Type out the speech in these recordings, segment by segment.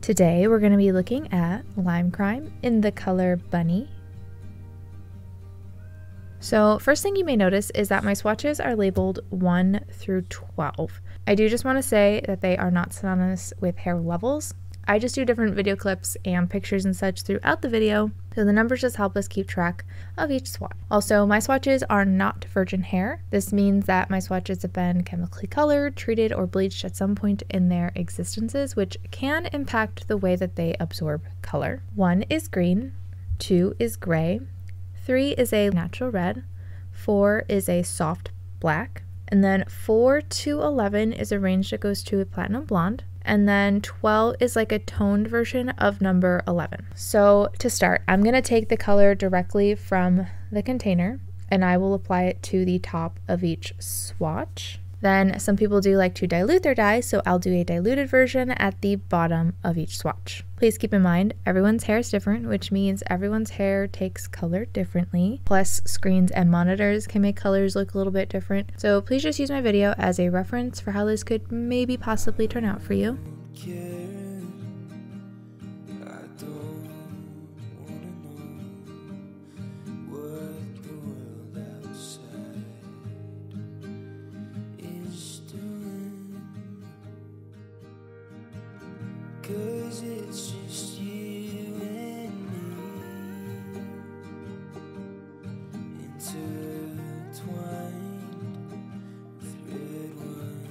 Today we're going to be looking at Lime Crime in the color Bunny. So first thing you may notice is that my swatches are labeled 1 through 12. I do just want to say that they are not synonymous with hair levels. I just do different video clips and pictures and such throughout the video, so the numbers just help us keep track of each swatch. Also, my swatches are not virgin hair. This means that my swatches have been chemically colored, treated, or bleached at some point in their existences, which can impact the way that they absorb color. 1 is green, 2 is gray, 3 is a natural red, 4 is a soft black, and then 4 to 11 is a range that goes to a platinum blonde. And then 12 is like a toned version of number 11. So to start, I'm going to take the color directly from the container and I will apply it to the top of each swatch. Then some people do like to dilute their dye, so I'll do a diluted version at the bottom of each swatch. Please keep in mind, everyone's hair is different, which means everyone's hair takes color differently. Plus, screens and monitors can make colors look a little bit different. So please just use my video as a reference for how this could maybe possibly turn out for you. Cause it's just you and me, intertwined with red wine.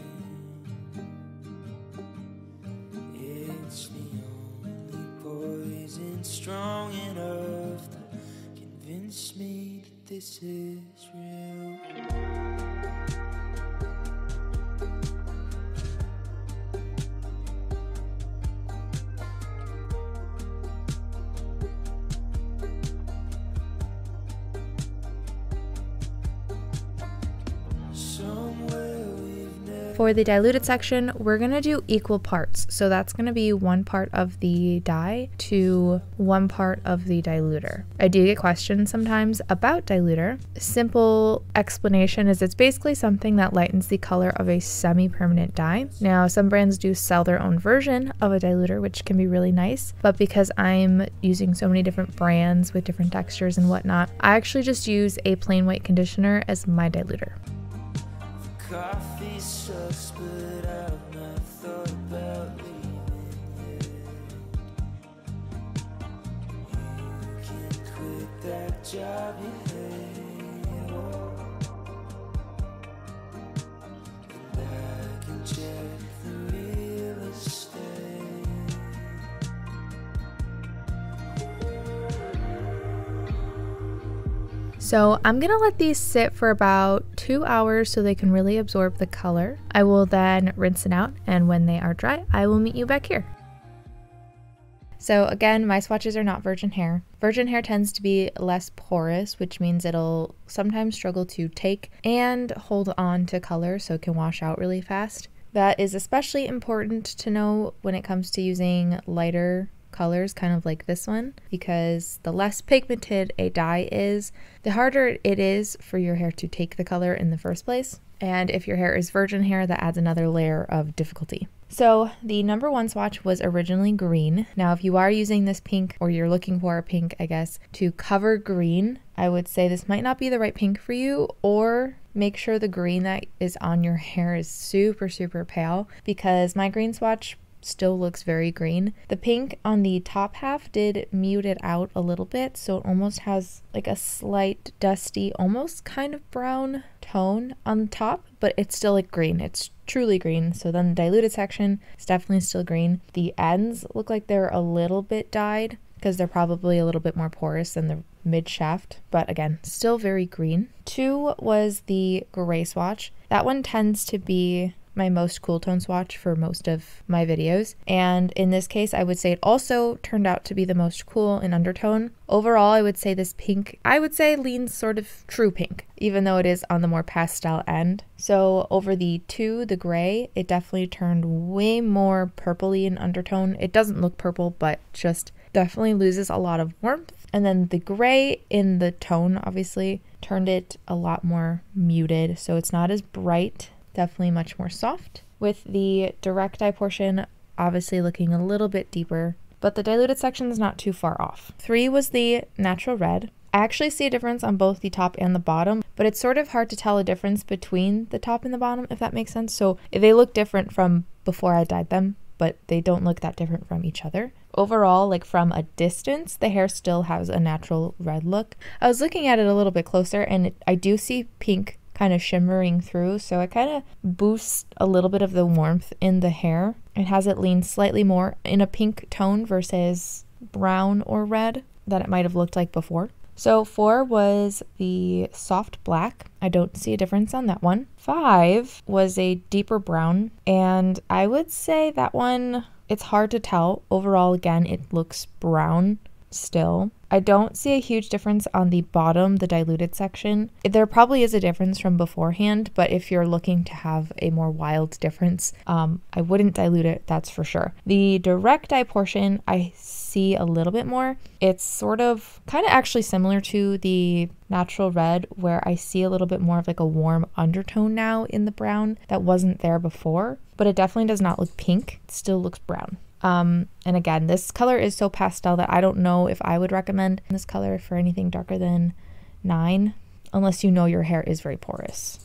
It's the only poison strong enough to convince me that this is real. For the diluted section, we're going to do equal parts. So that's going to be 1 part of the dye to 1 part of the diluter. I do get questions sometimes about diluter. Simple explanation is it's basically something that lightens the color of a semi-permanent dye. Now, some brands do sell their own version of a diluter, which can be really nice. But because I'm using so many different brands with different textures and whatnot, I actually just use a plain white conditioner as my diluter. Coffee sucks, but I've not thought about leaving yet. You can't quit that job you hate, and I can check the real estate. So I'm gonna let these sit for about 2 hours so they can really absorb the color. I will then rinse it out, and when they are dry, I will meet you back here. So again, my swatches are not virgin hair. Virgin hair tends to be less porous, which means it'll sometimes struggle to take and hold on to color, so it can wash out really fast. That is especially important to know when it comes to using lighter colors, kind of like this one, because the less pigmented a dye is, the harder it is for your hair to take the color in the first place. And if your hair is virgin hair, that adds another layer of difficulty. So the number 1 swatch was originally green. Now, if you are using this pink, or you're looking for a pink, I guess, to cover green, I would say this might not be the right pink for you, or make sure the green that is on your hair is super, super pale, because my green swatch still looks very green. The pink on the top half did mute it out a little bit, so it almost has like a slight dusty, almost kind of brown tone on top, but it's still like green. It's truly green. So then the diluted section is definitely still green. The ends look like they're a little bit dyed because they're probably a little bit more porous than the mid shaft, but again, still very green. 2 was the gray swatch. That one tends to be my most cool tone swatch for most of my videos, and in this case I would say it also turned out to be the most cool in undertone. Overall, I would say this pink, I would say, leans sort of true pink, even though it is on the more pastel end. So over the 2, the gray, it definitely turned way more purpley in undertone. It doesn't look purple, but just definitely loses a lot of warmth. And then the gray in the tone obviously turned it a lot more muted, so it's not as bright, definitely much more soft. With the direct dye portion, obviously looking a little bit deeper, but the diluted section is not too far off. 3 was the natural red. I actually see a difference on both the top and the bottom, but it's sort of hard to tell a difference between the top and the bottom, if that makes sense. So they look different from before I dyed them, but they don't look that different from each other. Overall, like from a distance, the hair still has a natural red look. I was looking at it a little bit closer, and I do see pink kind of shimmering through, so it kind of boosts a little bit of the warmth in the hair. It has it lean slightly more in a pink tone versus brown or red that it might have looked like before. So 4 was the soft black. I don't see a difference on that one. 5 was a deeper brown, and I would say that one, it's hard to tell. Overall, again, it looks brown still. I don't see a huge difference on the bottom, the diluted section. There probably is a difference from beforehand, but if you're looking to have a more wild difference, I wouldn't dilute it, that's for sure. The direct dye portion, I see a little bit more. It's sort of kind of actually similar to the natural red, where I see a little bit more of like a warm undertone now in the brown that wasn't there before, but it definitely does not look pink. It still looks brown. And again, this color is so pastel that I don't know if I would recommend this color for anything darker than 9, unless you know your hair is very porous.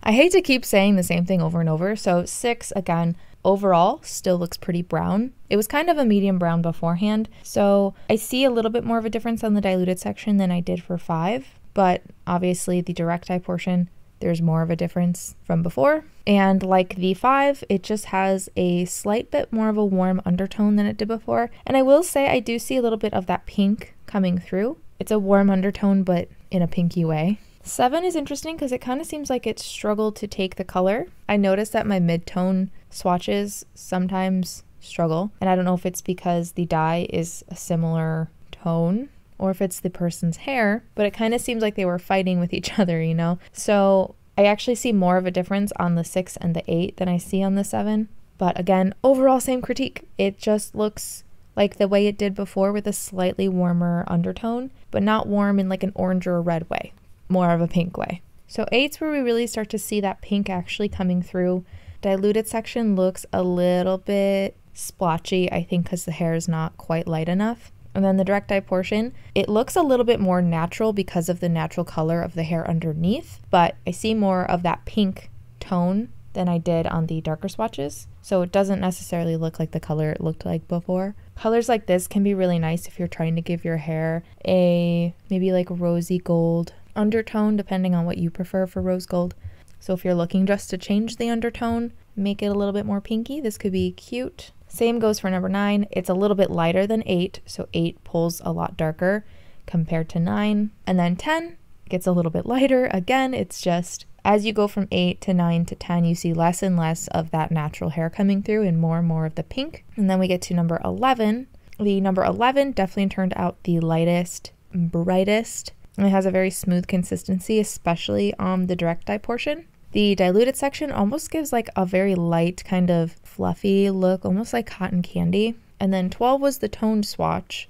I hate to keep saying the same thing over and over. So 6, again, overall still looks pretty brown. It was kind of a medium brown beforehand. So I see a little bit more of a difference on the diluted section than I did for 5, but obviously the direct dye portion, there's more of a difference from before. And like the 5, it just has a slight bit more of a warm undertone than it did before. And I will say I do see a little bit of that pink coming through. It's a warm undertone, but in a pinky way. 7 is interesting because it kind of seems like it struggled to take the color. I noticed that my mid-tone swatches sometimes struggle. And I don't know if it's because the dye is a similar tone or if it's the person's hair, but it kind of seems like they were fighting with each other, you know? So I actually see more of a difference on the 6 and the 8 than I see on the 7. But again, overall same critique. It just looks like the way it did before with a slightly warmer undertone, but not warm in like an orange or a red way, more of a pink way. So 8's where we really start to see that pink actually coming through. Diluted section looks a little bit splotchy, I think because the hair is not quite light enough. And then the direct dye portion, it looks a little bit more natural because of the natural color of the hair underneath, but I see more of that pink tone than I did on the darker swatches. So it doesn't necessarily look like the color it looked like before. Colors like this can be really nice if you're trying to give your hair a maybe like rosy gold undertone, depending on what you prefer for rose gold. So if you're looking just to change the undertone, make it a little bit more pinky, this could be cute. Same goes for number 9. It's a little bit lighter than 8, so 8 pulls a lot darker compared to 9. And then 10 gets a little bit lighter. Again, it's just as you go from 8 to 9 to 10, you see less and less of that natural hair coming through and more of the pink. And then we get to number 11. The number 11 definitely turned out the lightest, brightest. And it has a very smooth consistency, especially on the direct dye portion. The diluted section almost gives like a very light kind of fluffy look, almost like cotton candy. And then 12 was the toned swatch.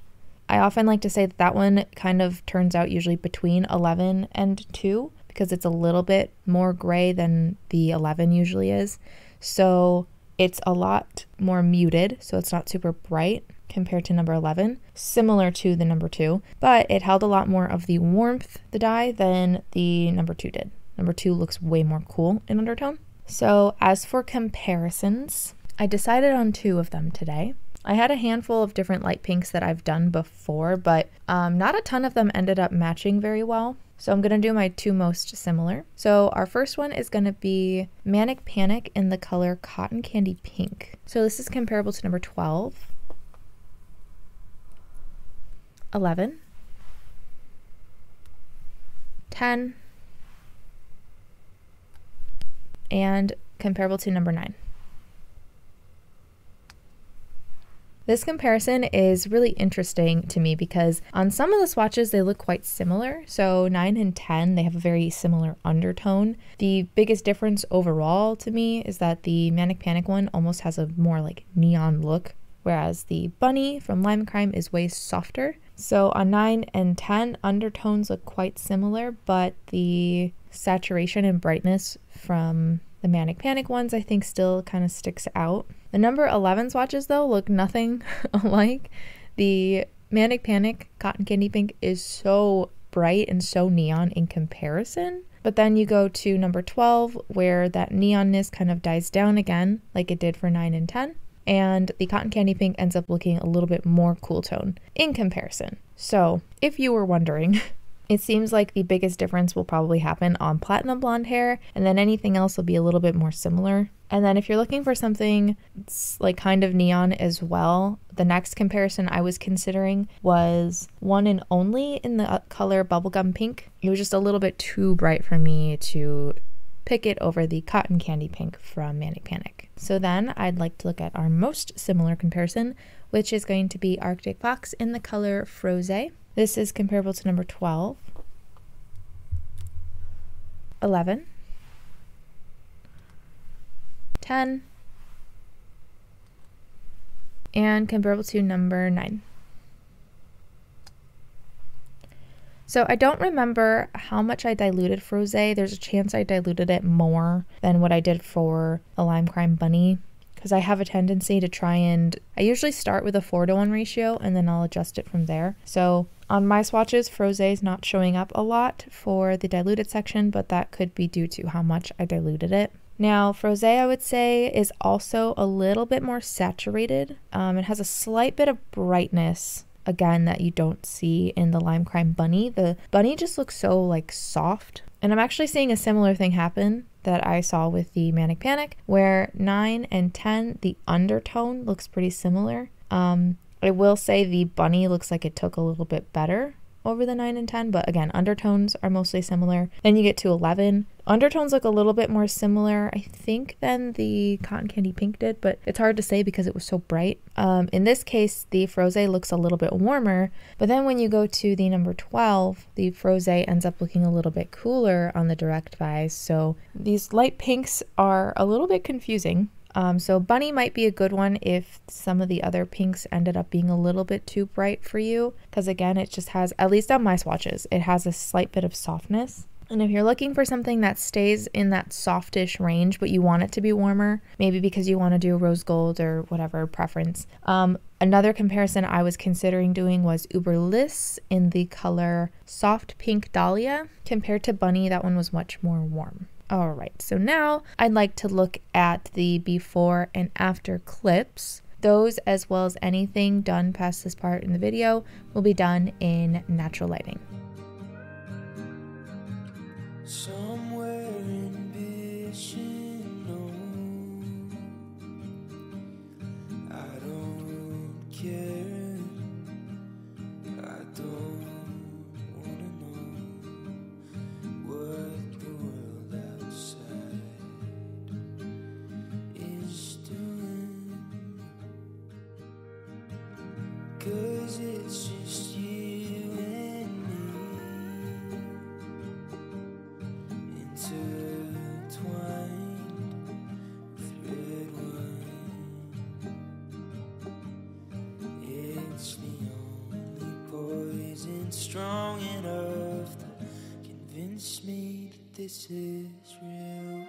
I often like to say that that one kind of turns out usually between 11 and 2 because it's a little bit more gray than the 11 usually is. So it's a lot more muted, so it's not super bright compared to number 11, similar to the number 2, but it held a lot more of the warmth, the dye, than the number 2 did. Number 2 looks way more cool in undertone. So as for comparisons, I decided on 2 of them today. I had a handful of different light pinks that I've done before, but not a ton of them ended up matching very well. So I'm going to do my 2 most similar. So our first one is going to be Manic Panic in the color Cotton Candy Pink. So this is comparable to number 12, 11, 10, and comparable to number 9. This comparison is really interesting to me because on some of the swatches they look quite similar. So 9 and 10, they have a very similar undertone. The biggest difference overall to me is that the Manic Panic one almost has a more like neon look, whereas the Bunny from Lime Crime is way softer. So on 9 and 10, undertones look quite similar, but the saturation and brightness from the Manic Panic ones I think still kind of sticks out. The number 11 swatches though look nothing alike. The Manic Panic Cotton Candy Pink is so bright and so neon in comparison. But then you go to number 12 where that neonness kind of dies down again like it did for 9 and 10. And the Cotton Candy Pink ends up looking a little bit more cool tone in comparison. So if you were wondering, it seems like the biggest difference will probably happen on platinum blonde hair, and then anything else will be a little bit more similar. And then if you're looking for something like kind of neon as well, the next comparison I was considering was One and Only in the color Bubblegum Pink. It was just a little bit too bright for me to pick it over the Cotton Candy Pink from Manic Panic. So then I'd like to look at our most similar comparison, which is going to be Arctic Fox in the color Frose. This is comparable to number 12, 11, 10, and comparable to number 9. So I don't remember how much I diluted Frose. There's a chance I diluted it more than what I did for a Lime Crime Bunny, because I have a tendency to I usually start with a 4:1 ratio and then I'll adjust it from there. So on my swatches, Frose is not showing up a lot for the diluted section, but that could be due to how much I diluted it. Now, Frose, I would say, is also a little bit more saturated. It has a slight bit of brightness, again, that you don't see in the Lime Crime Bunny. The bunny just looks so like soft. And I'm actually seeing a similar thing happen that I saw with the Manic Panic, where 9 and 10, the undertone looks pretty similar. I will say the bunny looks like it took a little bit better over the 9 and 10, but again, undertones are mostly similar. Then you get to 11. Undertones look a little bit more similar, I think, than the Cotton Candy Pink did, but it's hard to say because it was so bright. In this case, the Frose looks a little bit warmer, but then when you go to the number 12, the Frose ends up looking a little bit cooler on the direct buys. So these light pinks are a little bit confusing. So Bunny might be a good one if some of the other pinks ended up being a little bit too bright for you, because again, it just has, at least on my swatches, it has a slight bit of softness. And if you're looking for something that stays in that softish range, but you want it to be warmer, maybe because you want to do rose gold or whatever preference. Another comparison I was considering doing was Uberliss in the color Soft Pink Dahlia. Compared to Bunny, that one was much more warm. All right, so now I'd like to look at the before and after clips. Those, as well as anything done past this part in the video, will be done in natural lighting. Somewhere ambition, no, I don't care, I don't wanna know what the world outside is doing, 'cause it's just you and me, intertwined with red wine. It's the only poison strong enough to convince me that this is real.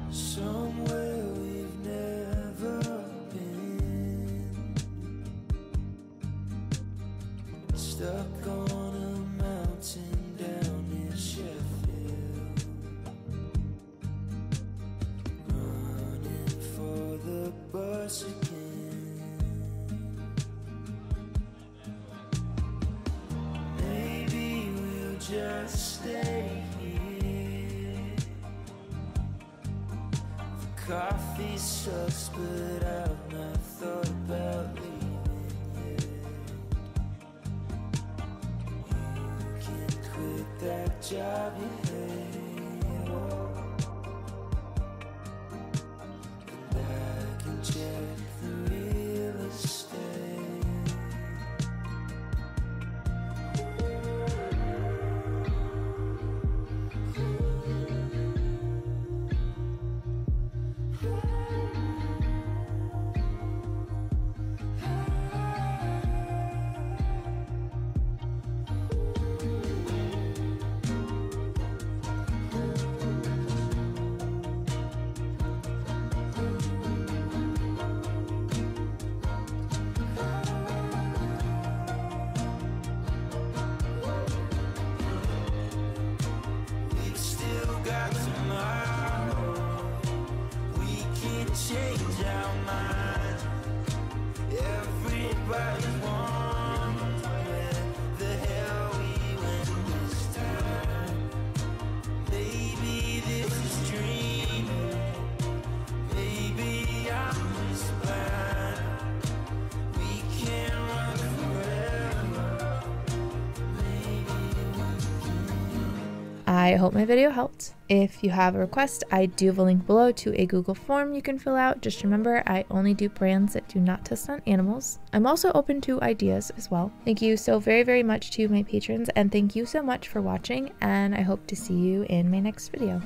Somewhere we've never been, stuck on a mountain down in Sheffield, running for the bus again. Maybe we'll just stay here. Coffee sucks, but I've not thought about leaving yet. You can quit that job you hate, and I can check the real estate. Everybody wonders where the hell we went this time. Maybe this is dreaming. Maybe I'm just blind. We can't run forever. Maybe we can. I hope my video helped. If you have a request, I do have a link below to a Google form you can fill out. Just remember, I only do brands that do not test on animals. I'm also open to ideas as well. Thank you so very, very much to my patrons, and thank you so much for watching, and I hope to see you in my next video.